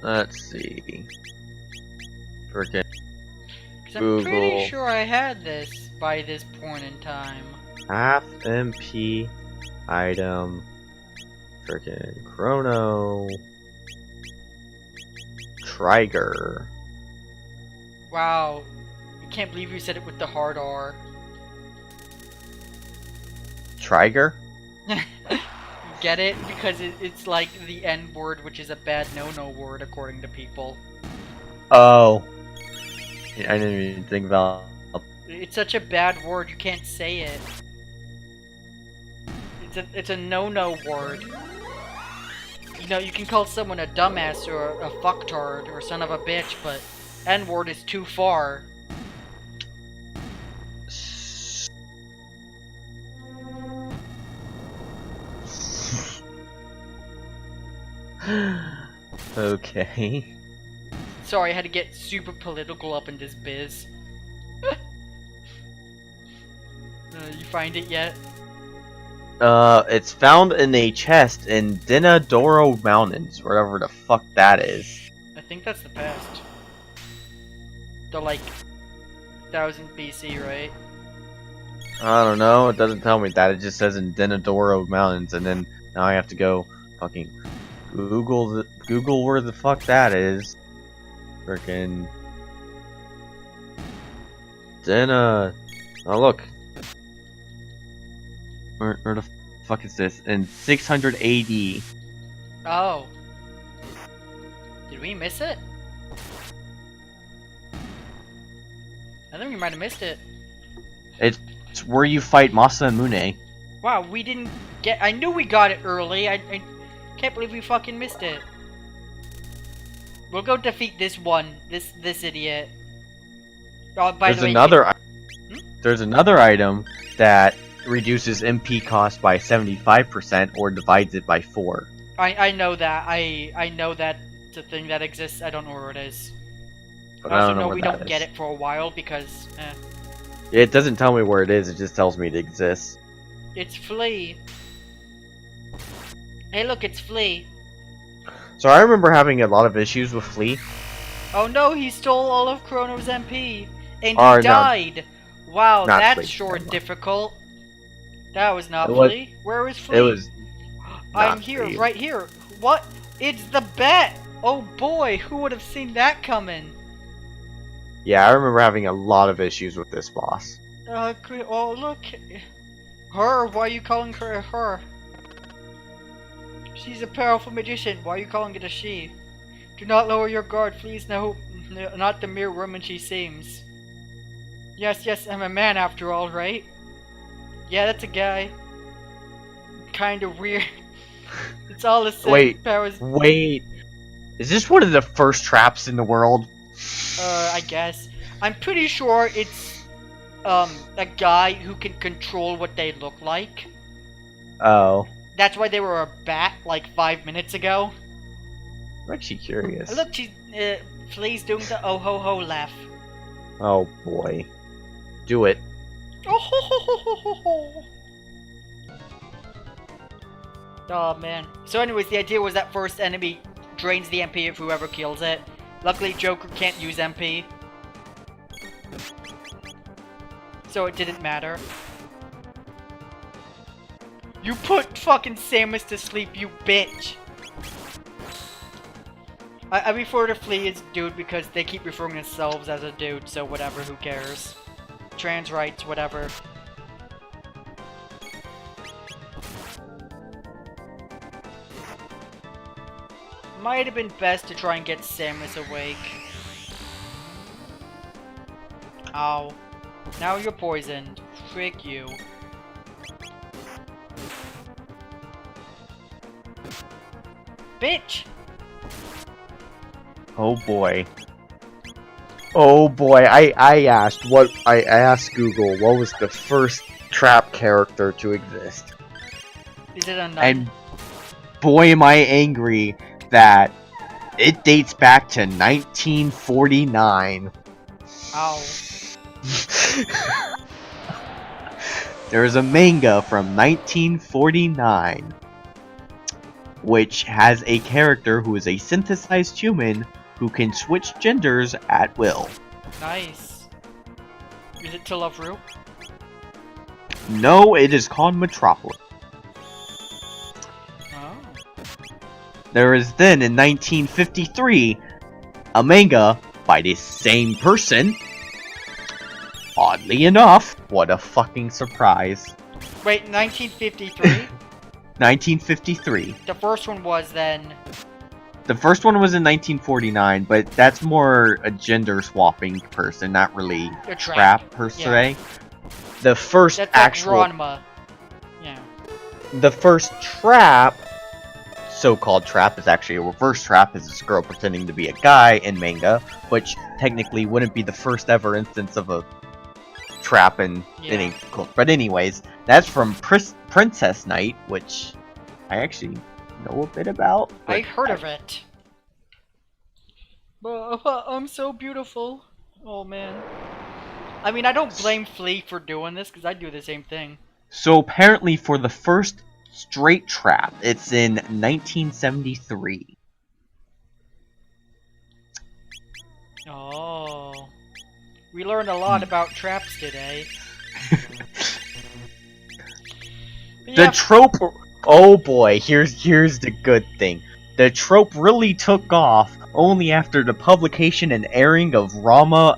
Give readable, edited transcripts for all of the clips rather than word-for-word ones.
Let's see. Freaking I'm pretty Google. sure I had this by this point in time. Half MP item. Freaking Chrono. Trigger. Wow. I can't believe you said it with the hard R. Trigger? Get it? Because it's like the N word, which is a bad no-no word according to people. Oh. Yeah, I didn't even think about. It's such a bad word, you can't say it. It's a no-no word. You know, you can call someone a dumbass or a fucktard or son of a bitch, but N-word is too far. Okay. Sorry, I had to get super political up in this biz. You find it yet? It's found in a chest in Dinadoro Mountains, wherever the fuck that is. I think that's the past. The like 1000 BC, right? I don't know, it doesn't tell me that, it just says in Dinadoro Mountains, and then now I have to go fucking Google where the fuck that is. Frickin' Dina. Oh look. Where the fuck is this? In 600 AD. Oh. Did we miss it? I think we might have missed it. It's where you fight Masamune. Wow, we didn't get. I knew we got it early. I can't believe we fucking missed it. We'll go defeat this one. This idiot. Oh, by There's the way, another. There's another item that reduces MP cost by 75% or divides it by 4. I know that. I know that it's a thing that exists. I don't know where it is. But I I also don't know know where we that don't get is. it for a while because It doesn't tell me where it is, it just tells me it exists. it's FLEA. Hey, look, it's FLEA. So I remember having a lot of issues with FLEA. Oh no, he stole all of Chrono's MP and Or he no, died. Wow, not that's FLEA, sure never mind. difficult. That was not It was- FLEA. Where is FLEA? It was I'm not here, FLEA. right here. What? It's the bat! Oh boy, who would have seen that coming? Yeah, I remember having a lot of issues with this boss. Oh look. Her, why are you calling her a her? She's a powerful magician, why are you calling it a she? Do not lower your guard, please, no, not the mere woman she seems. Yes, I'm a man after all, right? Yeah, that's a guy. Kinda weird. It's all the same Wait, powers. wait. Is this one of the first traps in the world? I guess. I'm pretty sure it's, a guy who can control what they look like. Oh. That's why they were a bat, like 5 minutes ago. I'm actually curious. Look, Flea's doing the oh ho ho laugh. Oh boy. Do it. Oh ho ho ho ho ho ho. Oh man. So anyways, the idea was that first enemy drains the MP of whoever kills it. Luckily, Joker can't use MP. So it didn't matter. You put fucking Samus to sleep, you bitch! I refer to FLEA as dude because they keep referring themselves as a dude, so whatever, who cares? Trans rights, whatever. Might have been best to try and get Samus awake. Ow. Now you're poisoned. Frick you. Bitch! Oh boy. Oh boy, I asked Google what was the first trap character to exist. Is it a nun? And boy am I angry that it dates back to 1949. Ow. There is a manga from 1949. which has a character who is a synthesized human who can switch genders at will. Nice. Is it To Love Ru? No, it is called Metropolis. Oh. There is then, in 1953, a manga by the same person. Oddly enough, what a fucking surprise. Wait, 1953? 1953. The first one was then... The first one was in 1949, but that's more a gender swapping person, not really A trap per se. The first That's actual... like Ranma. Yeah. The first trap, so-called trap, is actually a reverse trap, is this girl pretending to be a guy in manga, which technically wouldn't be the first ever instance of a trap in any book. But anyways, that's from Princess Knight, which I actually know a bit about. I heard of it. But I'm so beautiful. Oh man. I mean, I don't blame FLEA for doing this, because I do the same thing. So apparently for the first straight trap, it's in 1973. Oh. We learned a lot about traps today. The trope... Oh boy, here's the good thing. The trope really took off only after the publication and airing of Rama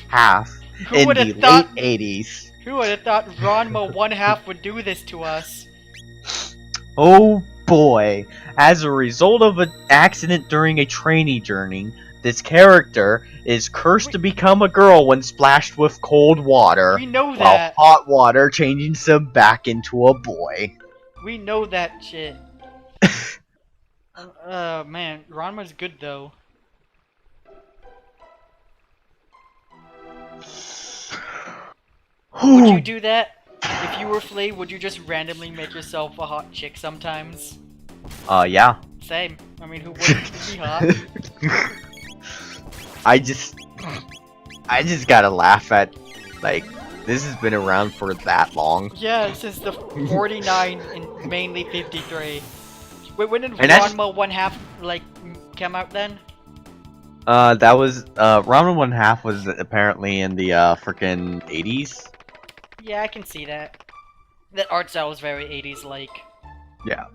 Half in the late 80s. Who would have thought Ranma 1/2 would do this to us? Oh boy, as a result of an accident during a trainee journey, this character is cursed to become a girl when splashed with cold water. We know while that. hot water changing him back into a boy. We know that shit. Man, Ranma's good though. Would you do that? If you were FLEA, would you just randomly make yourself a hot chick sometimes? Yeah. Same. I mean, who wouldn't be hot? I just gotta laugh at, like, this has been around for that long. Yeah, since the 49 and mainly 53. Wait, when did And Ranma 1/2 like come out then? That was Ramen 1/2 was apparently in the frickin' 80s. Yeah, I can see that. That art style was very 80s like. Yeah.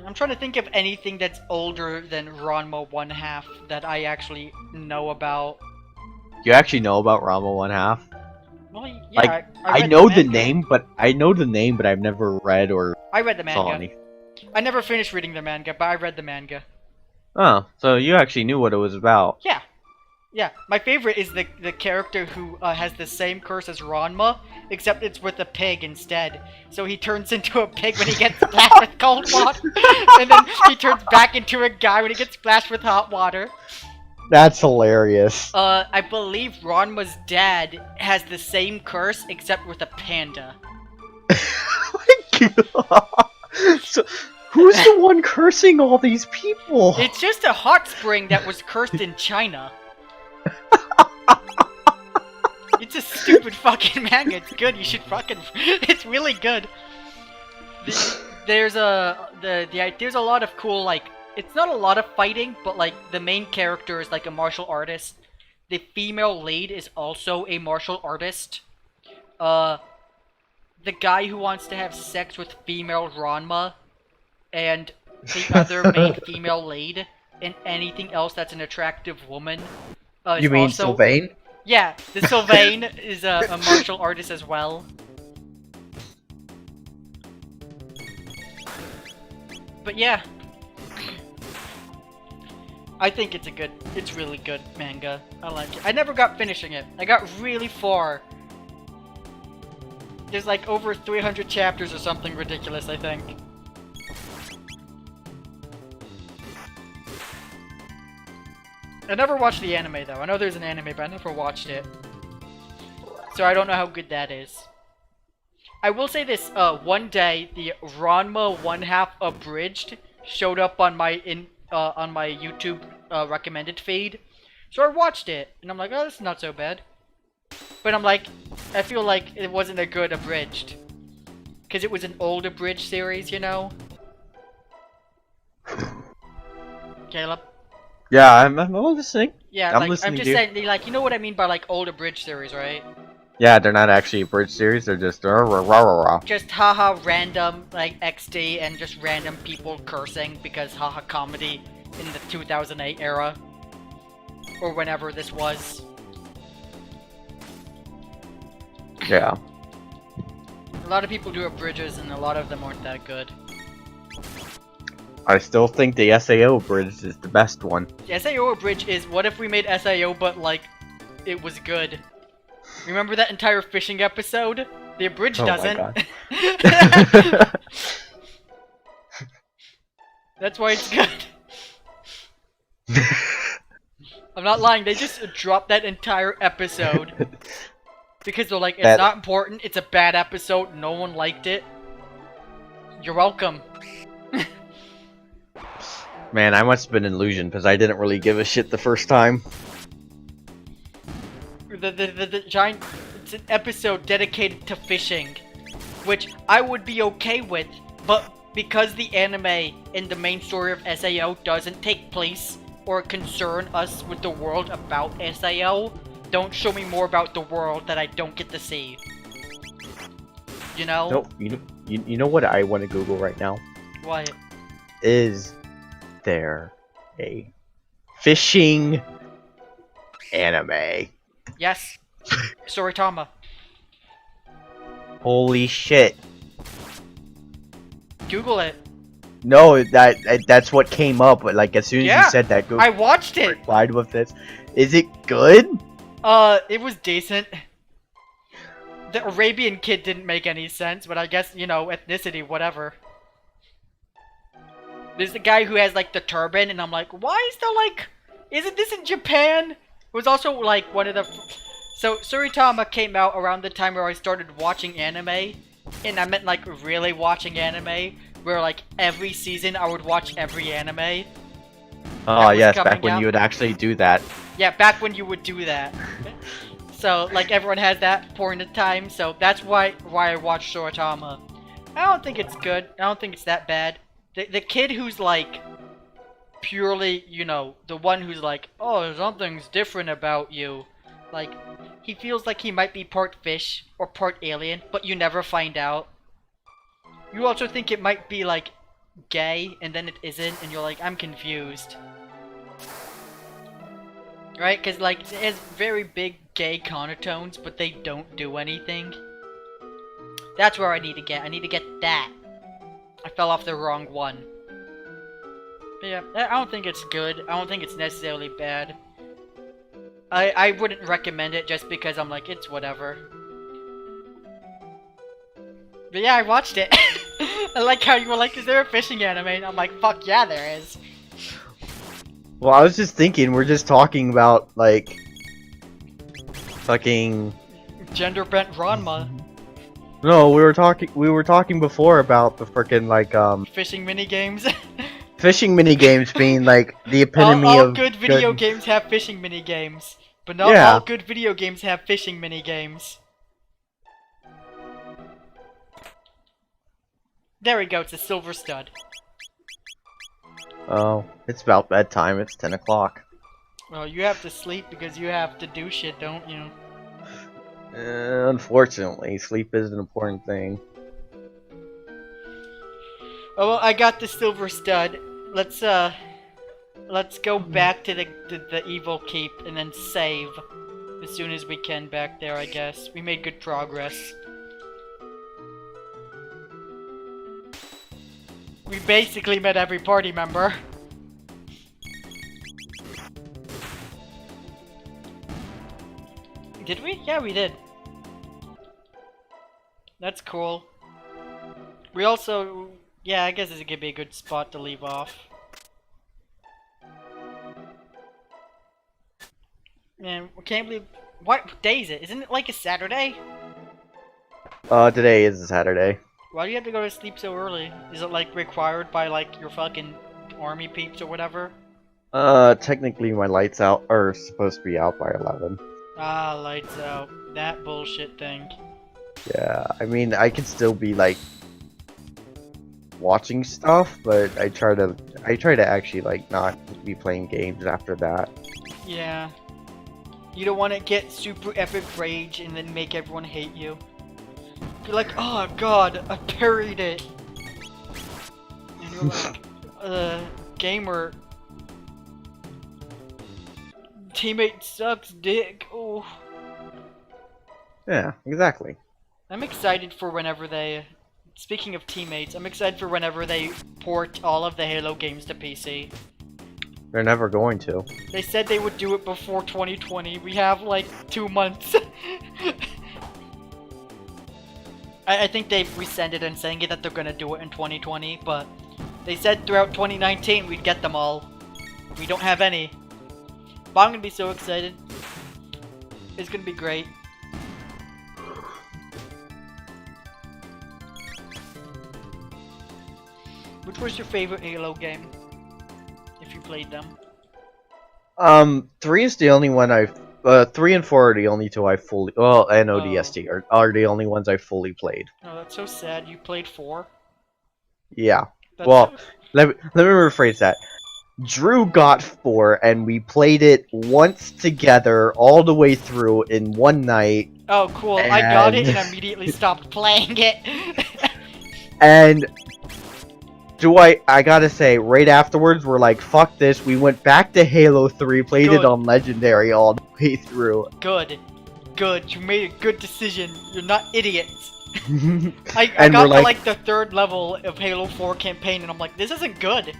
I'm trying to think of anything that's older than Ranma 1/2 that I actually know about. You actually know about Ramen 1/2? Well, yeah, Like, I I read know the the manga. name, but I've never read or I read the saw manga. any. I never finished reading the manga, but I read the manga. Oh, so you actually knew what it was about. Yeah. Yeah, my favorite is the character who has the same curse as Ranma, except it's with a pig instead. So he turns into a pig when he gets splashed with cold water, and then he turns back into a guy when he gets splashed with hot water. That's hilarious. I believe Ranma's dad has the same curse, except with a panda. So, who's the one cursing all these people? It's just a hot spring that was cursed in China. It's a stupid fucking manga. It's good. You should fucking. It's really good. There's a lot of cool, like, it's not a lot of fighting, but like the main character is like a martial artist. The female lead is also a martial artist. The guy who wants to have sex with female Ranma, and the other main female lead, and anything else that's an attractive woman. You mean also... Sylvain? Yeah, the Sylvain is a martial artist as well. But yeah, I think it's really good manga. I like it. I never got finishing it. I got really far. There's like over 300 chapters or something ridiculous, I think. I never watched the anime though. I know there's an anime, but I never watched it. So I don't know how good that is. I will say this, one day the Ranma 1/2 abridged showed up on my YouTube recommended feed. So I watched it, and I'm like, oh, this is not so bad. But I'm like, I feel like it wasn't a good abridged. Because it was an old abridged series, you know? Caleb? Yeah, I'm listening. Yeah, I'm like, I'm listening, just dude. saying, like, you know what I mean by, like, old abridged series, right? Yeah, they're not actually a bridge series. They're just rah, rah, rah, rah, rah. Just haha random, like, XD and just random people cursing because haha comedy in the 2008 era. Or whenever this was. Yeah. A lot of people do abridges and a lot of them aren't that good. I still think the SAO bridge is the best one. The SAO abridge is, what if we made SAO but, like, it was good? Remember that entire fishing episode? The abridge Oh doesn't. my god. That's why it's good. I'm not lying, they just dropped that entire episode. Because they're like, it's not important, it's a bad episode, no one liked it. You're welcome. Man, I must have been an illusion because I didn't really give a shit the first time. The giant, it's an episode dedicated to fishing, which I would be okay with, but because the anime in the main story of SAO doesn't take place or concern us with the world about SAO, don't show me more about the world that I don't get to see. You know? No, you know what I want to Google right now? What? Is there a fishing anime? Yes. Soritama. Holy shit. Google it. No, that's what came up, but like as soon as Yeah, you said that, Google I watched it! replied with this. Is it good? It was decent. The Arabian kid didn't make any sense, but I guess, you know, ethnicity, whatever. There's the guy who has, like, the turban, and I'm like, why is there, like... Isn't this in Japan? It was also, like, one of the... So, Suritama came out around the time where I started watching anime. And I meant, like, really watching anime. Where, like, every season I would watch every anime. Oh yes, coming back when out. you would actually do that. Yeah, back when you would do that. So, like, everyone has that point in time, so that's why I watch Soritama. I don't think it's good. I don't think it's that bad. The kid who's, like, purely, you know, the one who's like, oh, something's different about you. Like, he feels like he might be part fish or part alien, but you never find out. You also think it might be, like, gay, and then it isn't, and you're like, I'm confused. Right? Because, like, it has very big gay connotations, but they don't do anything. That's where I need to get. I need to get that. I fell off the wrong one. But yeah, I don't think it's good. I don't think it's necessarily bad. I wouldn't recommend it just because I'm like, it's whatever. But yeah, I watched it. I like how you were like, is there a fishing anime? And I'm like, fuck yeah, there is. Well, I was just thinking, we're just talking about, like, fucking... Gender bent Ranma. No, we were talking before about the frickin', like, Fishing minigames. fishing minigames being, like, the epitome all of good video games have fishing minigames. But not Yeah. all good video games have fishing minigames. There we go, it's a silver stud. Oh, it's about bedtime, it's 10 o'clock. Well, you have to sleep because you have to do shit, don't you? Unfortunately, sleep is an important thing. Oh well, I got the silver stud. Let's go back to the evil keep and then save as soon as we can back there, I guess. We made good progress. We basically met every party member. Did we? Yeah, we did. That's cool. We also... Yeah, I guess this could be a good spot to leave off. Man, I can't believe... What day is it? Isn't it like a Saturday? Today is a Saturday. Why do you have to go to sleep so early? Is it like required by like your fucking army peeps or whatever? Technically my lights out are supposed to be out by 11. Ah, lights out. That bullshit thing. Yeah, I mean, I can still be like watching stuff, but I try to actually like not be playing games after that. Yeah. You don't want to get super epic rage and then make everyone hate you. You're like, oh god, I parried it. And you're like, gamer. Teammate sucks dick. Oh. Yeah, exactly. I'm excited for whenever they... Speaking of teammates, I'm excited for whenever they port all of the Halo games to PC. They're never going to. They said they would do it before 2020. We have like 2 months. I think they've rescinded and saying it that they're gonna do it in 2020, but they said throughout 2019 we'd get them all. We don't have any. But I'm gonna be so excited. It's gonna be great. Which was your favorite Halo game? If you played them. 3 is the only one I've 3 and 4 are the only two I fully, well, and ODST are the only ones I fully played. Oh, that's so sad. You played 4? Yeah. That's Well, so... let me rephrase that. Drew got 4, and we played it once together all the way through in one night. Oh, cool. I got it and immediately stopped playing it. And I gotta say, right afterwards, we're like, fuck this. We went back to Halo 3, played it on Legendary all the way through. Good. Good. You made a good decision. You're not idiots. And I got to like the 3rd level of Halo 4 campaign and I'm like, this isn't good. Like,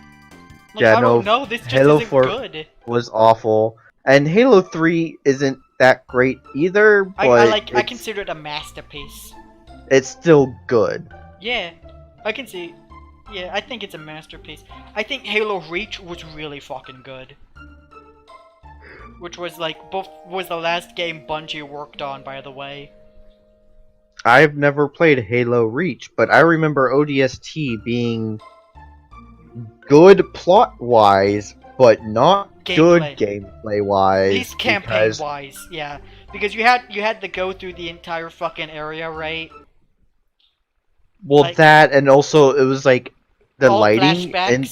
yeah, I don't know, this just Halo isn't 4 good. Was awful. And Halo 3 isn't that great either, but I consider it a masterpiece. It's still good. Yeah, I can see. Yeah, I think it's a masterpiece. I think Halo Reach was really fucking good. Which was like, was the last game Bungie worked on, by the way. I've never played Halo Reach, but I remember ODST being good plot-wise, but not good gameplay-wise. At least campaign-wise, yeah. Because you had to go through the entire fucking area, right? Well, like, that, and also it was like the lighting flashbacks. and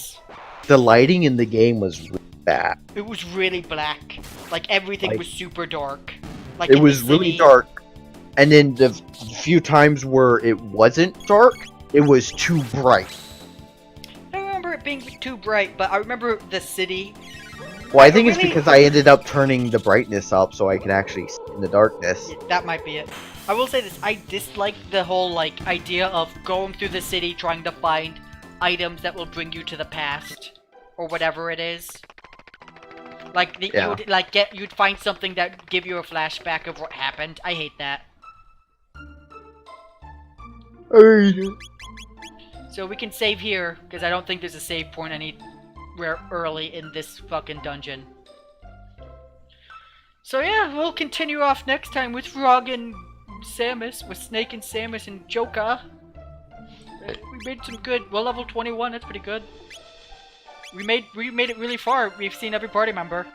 the lighting in the game was really bad. It was really black. Like everything was super dark. Like it was really dark. And then the few times where it wasn't dark, it was too bright. I don't remember it being too bright, but I remember the city. Well, I think it's because I ended up turning the brightness up so I could actually see in the darkness. Yeah, that might be it. I will say this, I dislike the whole, like, idea of going through the city trying to find items that will bring you to the past. Or whatever it is. Like, you'd find something that would give you a flashback of what happened. I hate that. So we can save here, because I don't think there's a save point anywhere early in this fucking dungeon. So yeah, we'll continue off next time with Frog and Samus, with Snake and Samus and Joker. We made some good, well, level 21, that's pretty good. We made it really far, we've seen every party member.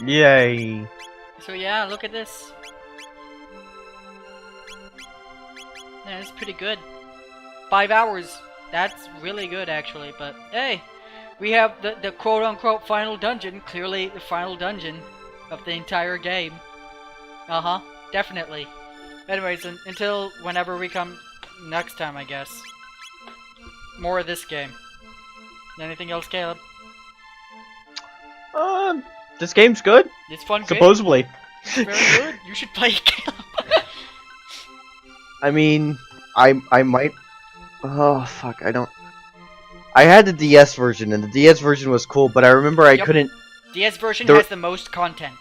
Yay! So yeah, look at this. Yeah, it's pretty good. 5 hours. That's really good, actually. But hey, we have the quote-unquote final dungeon. Clearly, the final dungeon of the entire game. Definitely. Anyways, until whenever we come next time, I guess. More of this game. Anything else, Caleb? This game's good. It's fun. Supposedly. It's very good. You should play it, Caleb. I mean, I might. Oh fuck! I had the DS version, and the DS version was cool, but I remember I couldn't. DS version has the most content.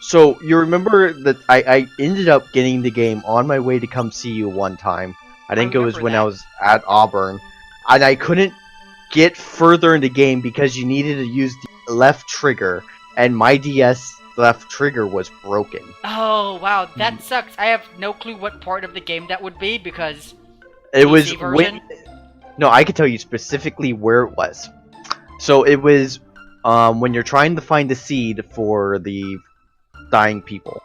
So you remember that I ended up getting the game on my way to come see you one time. I think it was when I was at Auburn, and I couldn't get further in the game because you needed to use the left trigger, and my DS left trigger was broken. Oh wow, that sucks. I have no clue what part of the game that would be because it was when. No, I can tell you specifically where it was. So it was when you're trying to find the seed for the dying people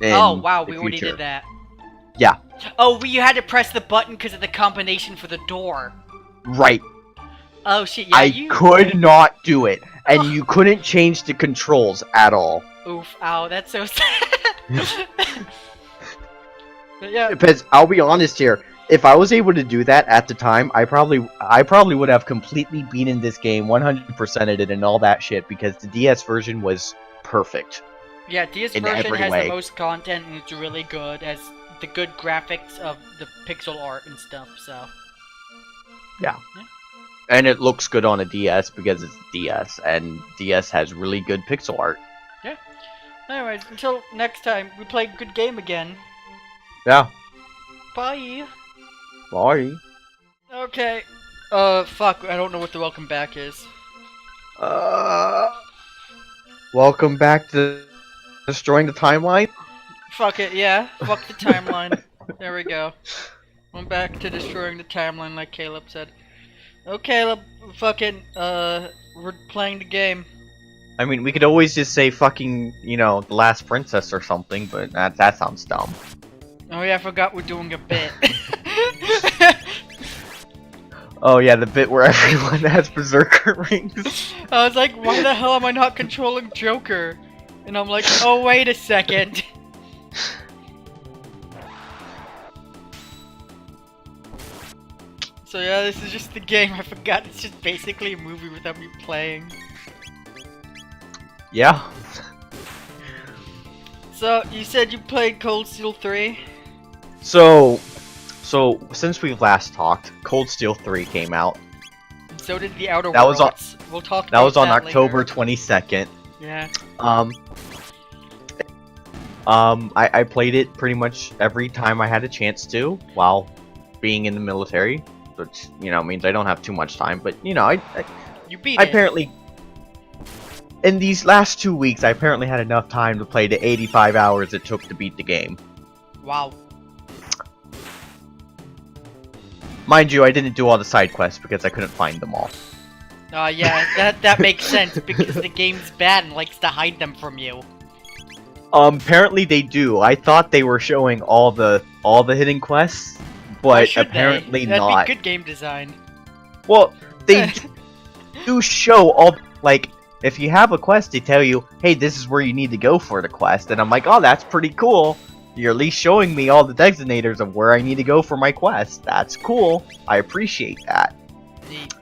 Oh, in wow, the we already future. did that. Yeah, Oh, you had to press the button because of the combination for the door. right. Oh, shit, yeah, I could not do it, and you couldn't change the controls at all. Oof, ow, that's so sad. But yeah, Because I'll be honest here, if I was able to do that at the time, I probably would have completely beaten this game, 100%ed it, and all that shit. Because the DS version was perfect. yeah, DS in version every has way. the most content and it's really good, has the good graphics of the pixel art and stuff, so. And it looks good on a DS because it's DS, and DS has really good pixel art. Anyways, until next time, we play a good game again. Yeah. Bye! Bye. Okay. Fuck, I don't know what the welcome back is. Welcome back to destroying the timeline. Fuck it, yeah. Fuck the timeline. There we go. I'm back to destroying the timeline like Caleb said. Oh, Caleb, fucking, we're playing the game. I mean, we could always just say fucking, The Last Princess or something, but that sounds dumb. Oh yeah, I forgot we're doing a bit. Oh yeah, the bit where everyone has berserker rings. I was like, why the hell am I not controlling Joker? And I'm like, oh wait a second. So yeah, this is just the game. I forgot it's just basically a movie without me playing. Yeah. So, you said you played Cold Steel 3? So since we last talked, Cold Steel 3 came out. So did The Outer That was Worlds. We'll talk about That was on that October later. 22nd. Yeah. I played it pretty much every time I had a chance to while being in the military, which, means I don't have too much time, but, You beat I it. apparently, in these last 2 weeks, I apparently had enough time to play the 85 hours it took to beat the game. Wow. Mind you, I didn't do all the side quests because I couldn't find them all. Yeah, that makes sense because the game's bad and likes to hide them from you. Apparently they do. I thought they were showing all the hidden quests, Why but should apparently they? That'd not. be good game design. Well, they do show all, if you have a quest, they tell you, hey, this is where you need to go for the quest, and I'm like, oh, that's pretty cool. You're at least showing me all the designators of where I need to go for my quest. That's cool. I appreciate that. Neat.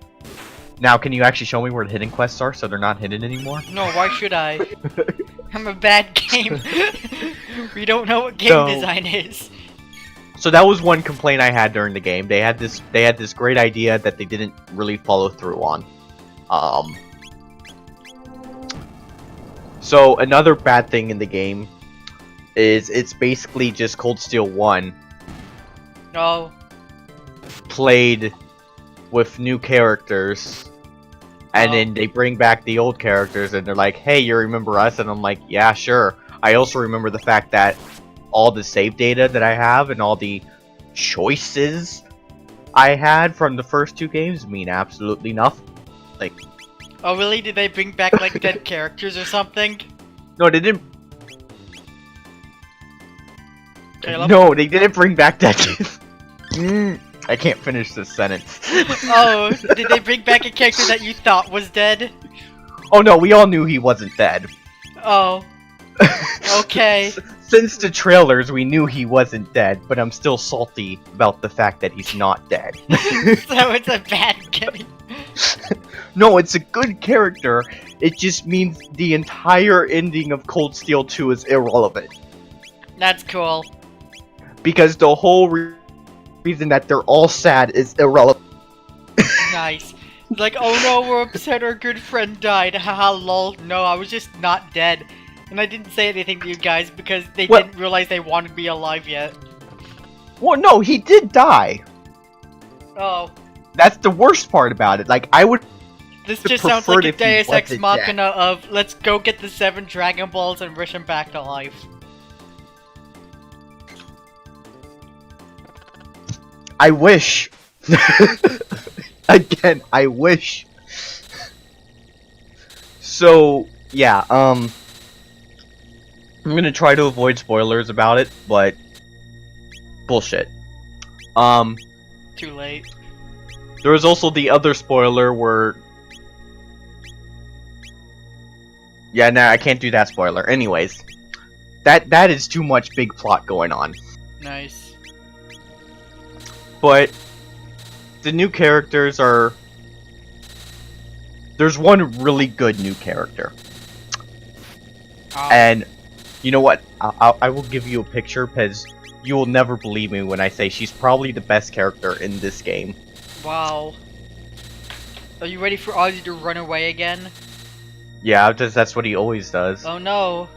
Now, can you actually show me where the hidden quests are so they're not hidden anymore? No, why should I? I'm a bad game. We don't know what game So- design is. So that was one complaint I had during the game. They had this great idea that they didn't really follow through on. So another bad thing in the game is it's basically just Cold Steel 1 No. played with new characters, and Oh. then they bring back the old characters and they're like, hey, you remember us? And I'm like, yeah, sure. I also remember the fact that all the save data that I have and all the choices I had from the first two games mean absolutely nothing. Oh really? Did they bring back like dead characters or something? No, they didn't. Caleb? No, they didn't bring back that. I can't finish this sentence. Oh, did they bring back a character that you thought was dead? Oh no, we all knew he wasn't dead. Oh. Okay. Since the trailers, we knew he wasn't dead, but I'm still salty about the fact that he's not dead. So it's a bad game. No, it's a good character. It just means the entire ending of Cold Steel 2 is irrelevant. That's cool. Because the whole reason that they're all sad is irrelevant. Nice. It's like, oh no, we're upset our good friend died. Haha, lol. No, I was just not dead. And I didn't say anything to you guys because they What? didn't realize they wanted me alive yet. Well, no, he did die. Oh. That's the worst part about it. Like, I would This I just sounds like preferred a if he Deus Ex wasn't Machina of, let's go get the 7 Dragon Balls and wish him back to life. I wish. Again, I wish So yeah, I'm gonna try to avoid spoilers about it, but bullshit. Too late. There was also the other spoiler where, yeah, nah, I can't do that spoiler. Anyways, that is too much big plot going on. Nice. But the new characters are. There's one really good new character. And you know what? I will give you a picture because you will never believe me when I say she's probably the best character in this game. Wow. Are you ready for Ozzy to run away again? Yeah, that's what he always does. Oh no.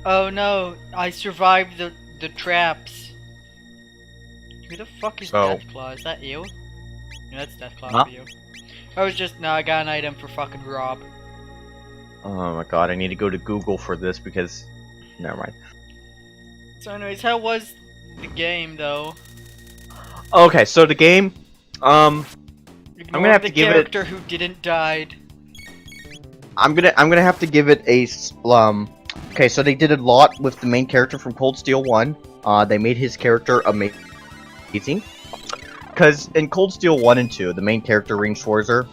Oh no. I survived the traps. Who the fuck is So- Deathclaw? Is that you? Yeah, that's Deathclaw Huh? for you. I was just, no, I got an item for fucking Rob. Oh my god, I need to go to Google for this because. Never mind. So anyways, how was the game though? Okay, so the game. Ignore gonna have the to give it- character who didn't died. I'm gonna have to give it a Okay, so they did a lot with the main character from Cold Steel 1. They made his character amazing. Because in Cold Steel 1 and 2, the main character, Ring Schwarzer,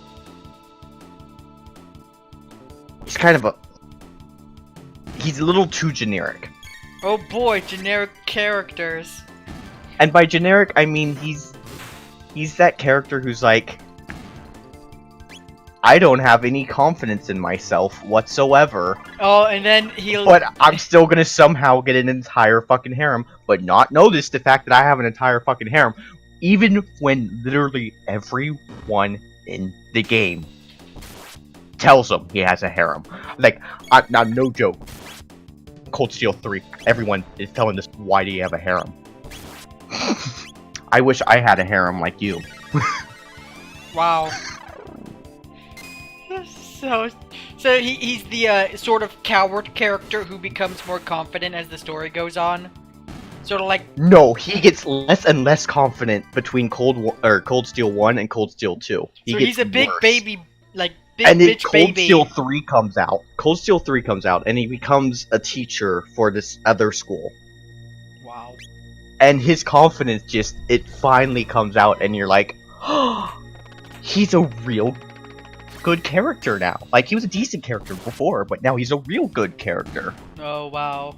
he's kind of a... He's a little too generic. Oh boy, generic characters. And by generic, I mean he's that character who's like... I don't have any confidence in myself whatsoever. Oh, and then he'll... But I'm still gonna somehow get an entire fucking harem, but not notice the fact that I have an entire fucking harem, even when literally everyone in the game tells him he has a harem. Like, now no joke. Cold Steel 3, everyone is telling us, why do you have a harem? I wish I had a harem like you. Wow. So he's the sort of coward character who becomes more confident as the story goes on. Sort of like... No, he gets less and less confident between Cold Steel 1 and Cold Steel 2. So he's a big worse. baby, like, big And then bitch Cold baby. Steel 3 comes out. Cold Steel 3 comes out, and he becomes a teacher for this other school. Wow. And his confidence it finally comes out, and you're like, oh, he's a real good character now. Like, he was a decent character before, but now he's a real good character. Oh, wow.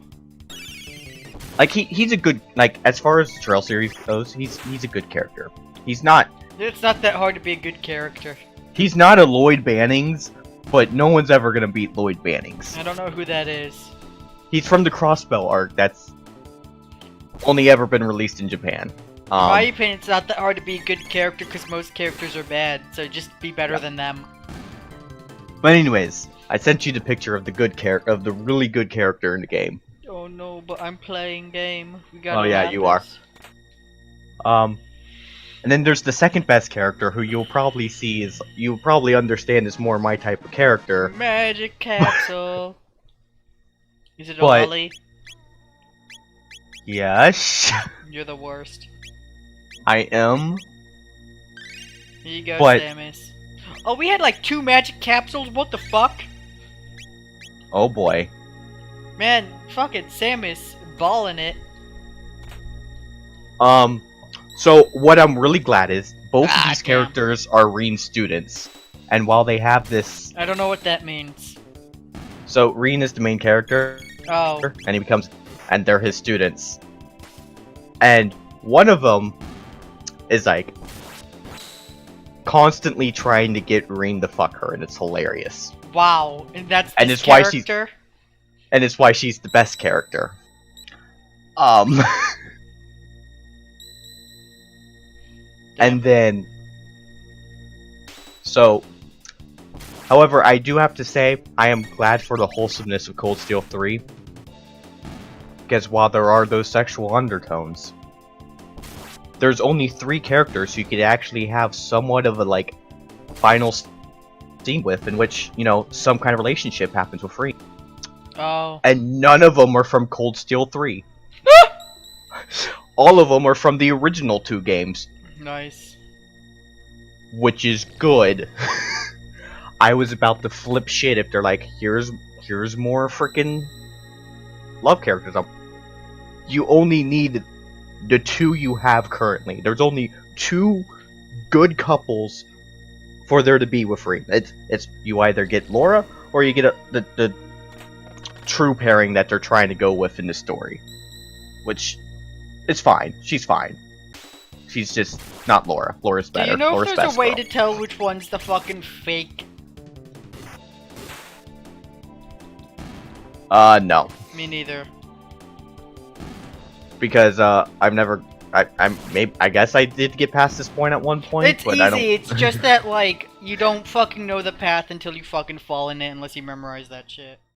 Like, he's a good, like, as far as the Trail series goes, he's a good character. He's not... It's not that hard to be a good character. He's not a Lloyd Bannings, but no one's ever gonna beat Lloyd Bannings. I don't know who that is. He's from the Crossbell arc that's only ever been released in Japan. In my opinion, it's not that hard to be a good character because most characters are bad, so just be better than them. But anyways, I sent you the picture of the really good character in the game. Oh no, but I'm playing game. We gotta Oh, yeah, wrap you are. this. And then there's the second best character who you'll probably understand is more my type of character. Magic capsule. Is it a But- lolly? Yes, You're the worst. I am. Here you go, But- Samus. Oh, we had like 2 magic capsules? What the fuck? Oh boy. Man, fucking Samus balling it. So what I'm really glad is both of these damn. characters are Reen students, and while they have this, I don't know what that means. so Reen is the main character, Oh, and they're his students, and one of them is like constantly trying to get Reen to fuck her, and it's hilarious, wow. And that's And this it's why she's- character? and it's why she's the best character. And then, so, however, I do have to say, I am glad for the wholesomeness of Cold Steel 3. Because while there are those sexual undertones, there's only 3 characters who you could actually have somewhat of a, like, final scene with, in which, you know, some kind of relationship happens with Free. Oh. And none of them are from Cold Steel 3. All of them are from the original 2 games. Nice. Which is good. I was about to flip shit if they're like, here's more freaking love characters. You only need the two you have currently. There's only two good couples for there to be with Free. It's you either get Laura or you get the true pairing that they're trying to go with in the story, which is fine. She's fine. She's just not Laura. Laura's better. Do you know Laura's if there's best a way girl. to tell which one's the fucking fake? No. Me neither. Because I've never. I guess I did get past this point at one point, It's but easy, I don't. it's just that, like, you don't fucking know the path until you fucking fall in it unless you memorize that shit.